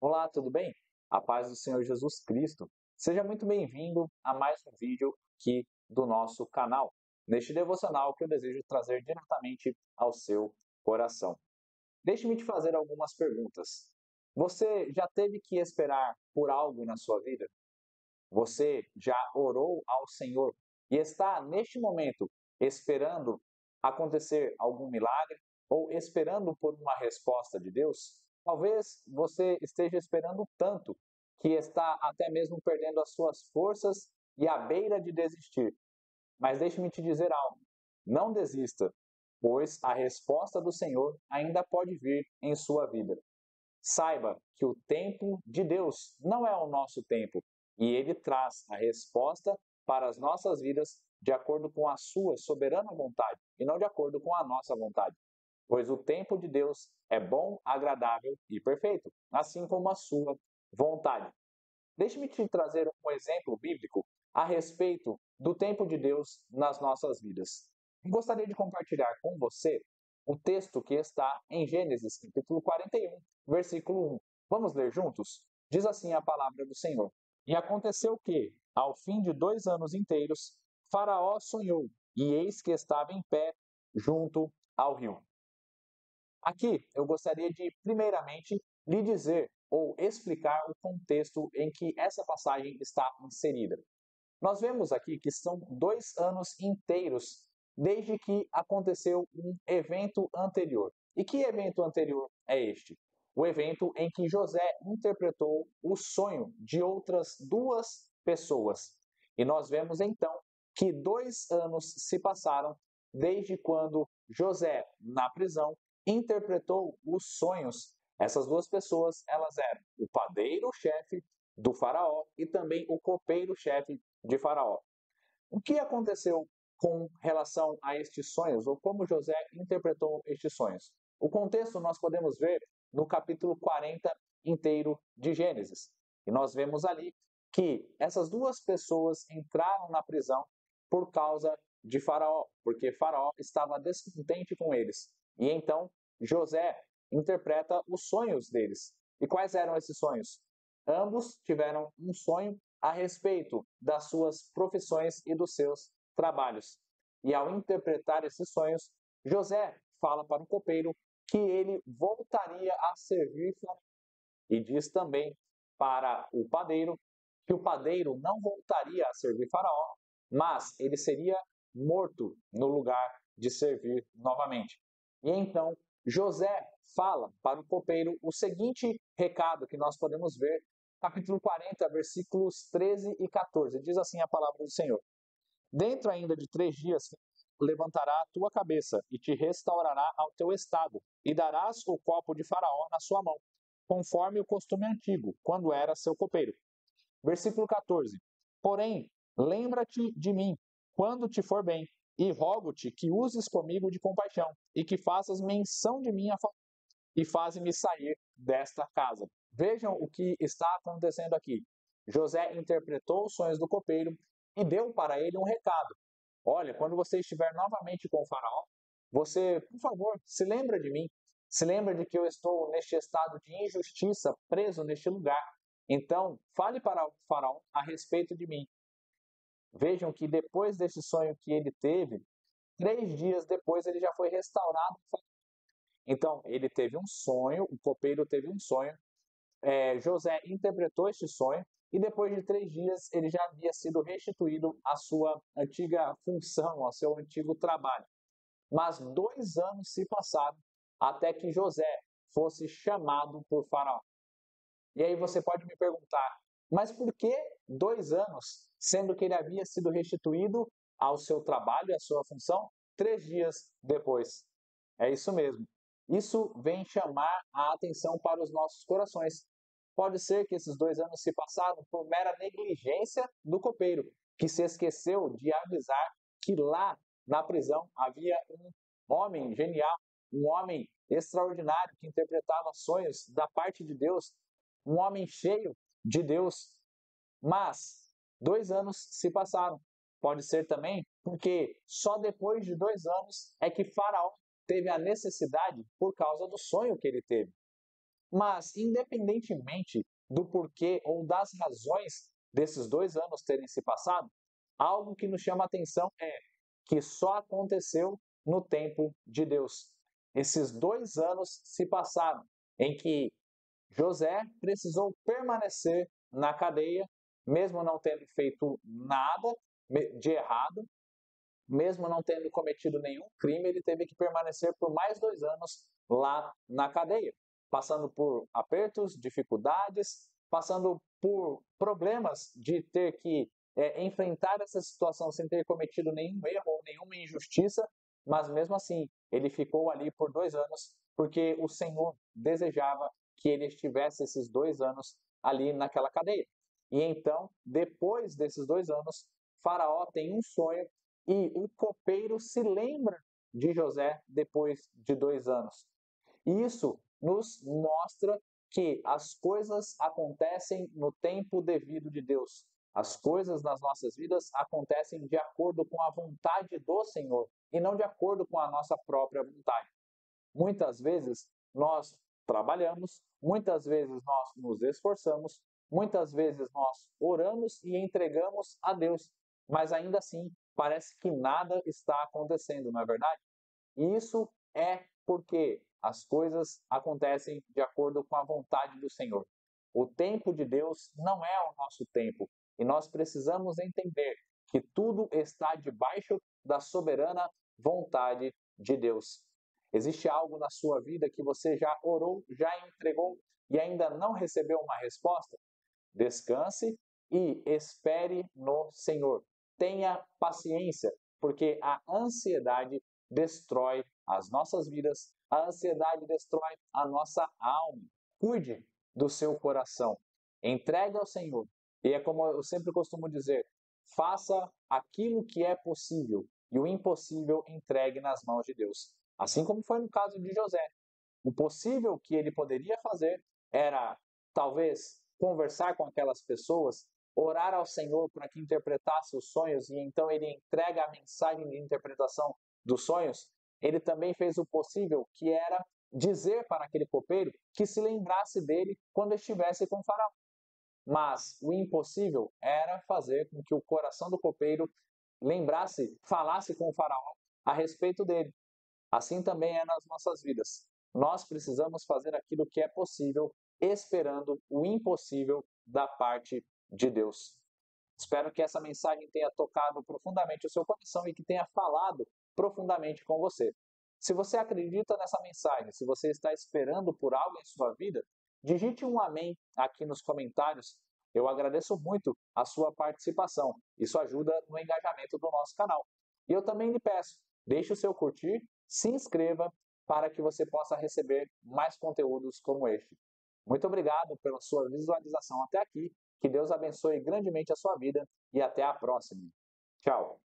Olá, tudo bem? A paz do Senhor Jesus Cristo. Seja muito bem-vindo a mais um vídeo aqui do nosso canal, neste devocional que eu desejo trazer diretamente ao seu coração. Deixe-me te fazer algumas perguntas. Você já teve que esperar por algo na sua vida? Você já orou ao Senhor e está neste momento esperando acontecer algum milagre ou esperando por uma resposta de Deus? Talvez você esteja esperando tanto que está até mesmo perdendo as suas forças e à beira de desistir. Mas deixe-me te dizer algo: não desista, pois a resposta do Senhor ainda pode vir em sua vida. Saiba que o tempo de Deus não é o nosso tempo e ele traz a resposta para as nossas vidas de acordo com a sua soberana vontade e não de acordo com a nossa vontade. Pois o tempo de Deus é bom, agradável e perfeito, assim como a sua vontade. Deixe-me te trazer um exemplo bíblico a respeito do tempo de Deus nas nossas vidas. Gostaria de compartilhar com você o texto que está em Gênesis, capítulo 41, versículo 1. Vamos ler juntos? Diz assim a palavra do Senhor. E aconteceu que, ao fim de 2 anos inteiros, Faraó sonhou, e eis que estava em pé junto ao rio. Aqui eu gostaria de, primeiramente, lhe dizer ou explicar o contexto em que essa passagem está inserida. Nós vemos aqui que são 2 anos inteiros desde que aconteceu um evento anterior. E que evento anterior é este? O evento em que José interpretou o sonho de outras duas pessoas. E nós vemos então que 2 anos se passaram desde quando José, na prisão, interpretou os sonhos. Essas duas pessoas, elas eram o padeiro-chefe do faraó e também o copeiro-chefe de Faraó. O que aconteceu com relação a estes sonhos, ou como José interpretou estes sonhos? O contexto nós podemos ver no capítulo 40 inteiro de Gênesis. E nós vemos ali que essas duas pessoas entraram na prisão por causa de Faraó, porque Faraó estava descontente com eles. E então José interpreta os sonhos deles. E quais eram esses sonhos? Ambos tiveram um sonho a respeito das suas profissões e dos seus trabalhos. E ao interpretar esses sonhos, José fala para o copeiro que ele voltaria a servir Faraó. E diz também para o padeiro que o padeiro não voltaria a servir Faraó, mas ele seria morto no lugar de servir novamente. E então José fala para o copeiro o seguinte recado que nós podemos ver capítulo 40, versículos 13 e 14. Diz assim a palavra do Senhor: Dentro ainda de 3 dias levantará a tua cabeça e te restaurará ao teu estado, e darás o copo de Faraó na sua mão, conforme o costume antigo, quando era seu copeiro. Versículo 14. Porém, lembra-te de mim, quando te for bem, e rogo-te que uses comigo de compaixão, e que faças menção de mim a favor, e faze-me sair desta casa. Vejam o que está acontecendo aqui. José interpretou os sonhos do copeiro e deu para ele um recado. Olha, quando você estiver novamente com o faraó, você, por favor, se lembra de mim. Se lembra de que eu estou neste estado de injustiça, preso neste lugar. Então, fale para o faraó a respeito de mim. Vejam que depois desse sonho que ele teve, 3 dias depois ele já foi restaurado. Então, ele teve um sonho, o copeiro teve um sonho, José interpretou este sonho e depois de 3 dias ele já havia sido restituído à sua antiga função, ao seu antigo trabalho. Mas 2 anos se passaram até que José fosse chamado por Faraó. E aí você pode me perguntar, mas por que 2 anos, sendo que ele havia sido restituído ao seu trabalho, à sua função, 3 dias depois? É isso mesmo. Isso vem chamar a atenção para os nossos corações. Pode ser que esses 2 anos se passaram por mera negligência do copeiro, que se esqueceu de avisar que lá na prisão havia um homem genial, um homem extraordinário que interpretava sonhos da parte de Deus, um homem cheio de Deus. Mas 2 anos se passaram. Pode ser também porque só depois de 2 anos é que Faraó teve a necessidade por causa do sonho que ele teve. Mas, independentemente do porquê ou das razões desses 2 anos terem se passado, algo que nos chama a atenção é que só aconteceu no tempo de Deus. Esses 2 anos se passaram em que José precisou permanecer na cadeia, mesmo não tendo feito nada de errado, mesmo não tendo cometido nenhum crime, ele teve que permanecer por mais 2 anos lá na cadeia, passando por apertos, dificuldades, passando por problemas de ter que enfrentar essa situação sem ter cometido nenhum erro ou nenhuma injustiça, mas mesmo assim ele ficou ali por 2 anos porque o Senhor desejava que ele estivesse esses 2 anos ali naquela cadeia. E então, depois desses 2 anos, Faraó tem um sonho e o copeiro se lembra de José depois de 2 anos. Isso nos mostra que as coisas acontecem no tempo devido de Deus. As coisas nas nossas vidas acontecem de acordo com a vontade do Senhor e não de acordo com a nossa própria vontade. Muitas vezes nós trabalhamos, muitas vezes nós nos esforçamos, muitas vezes nós oramos e entregamos a Deus, mas ainda assim parece que nada está acontecendo, não é verdade? E isso é porque as coisas acontecem de acordo com a vontade do Senhor. O tempo de Deus não é o nosso tempo e nós precisamos entender que tudo está debaixo da soberana vontade de Deus. Existe algo na sua vida que você já orou, já entregou e ainda não recebeu uma resposta? Descanse e espere no Senhor. Tenha paciência, porque a ansiedade destrói as nossas vidas, a ansiedade destrói a nossa alma. Cuide do seu coração, entregue ao Senhor. E é como eu sempre costumo dizer: faça aquilo que é possível e o impossível entregue nas mãos de Deus. Assim como foi no caso de José. O possível que ele poderia fazer era, talvez, conversar com aquelas pessoas, orar ao Senhor para que interpretasse os sonhos e então ele entrega a mensagem de interpretação dos sonhos. Ele também fez o possível, que era dizer para aquele copeiro que se lembrasse dele quando estivesse com o faraó. Mas o impossível era fazer com que o coração do copeiro lembrasse, falasse com o faraó a respeito dele. Assim também é nas nossas vidas. Nós precisamos fazer aquilo que é possível, esperando o impossível da parte de Deus. Espero que essa mensagem tenha tocado profundamente o seu coração e que tenha falado profundamente com você. Se você acredita nessa mensagem, se você está esperando por algo em sua vida, digite um amém aqui nos comentários. Eu agradeço muito a sua participação. Isso ajuda no engajamento do nosso canal. E eu também lhe peço, deixe o seu curtir, se inscreva para que você possa receber mais conteúdos como este. Muito obrigado pela sua visualização até aqui. Que Deus abençoe grandemente a sua vida e até a próxima. Tchau!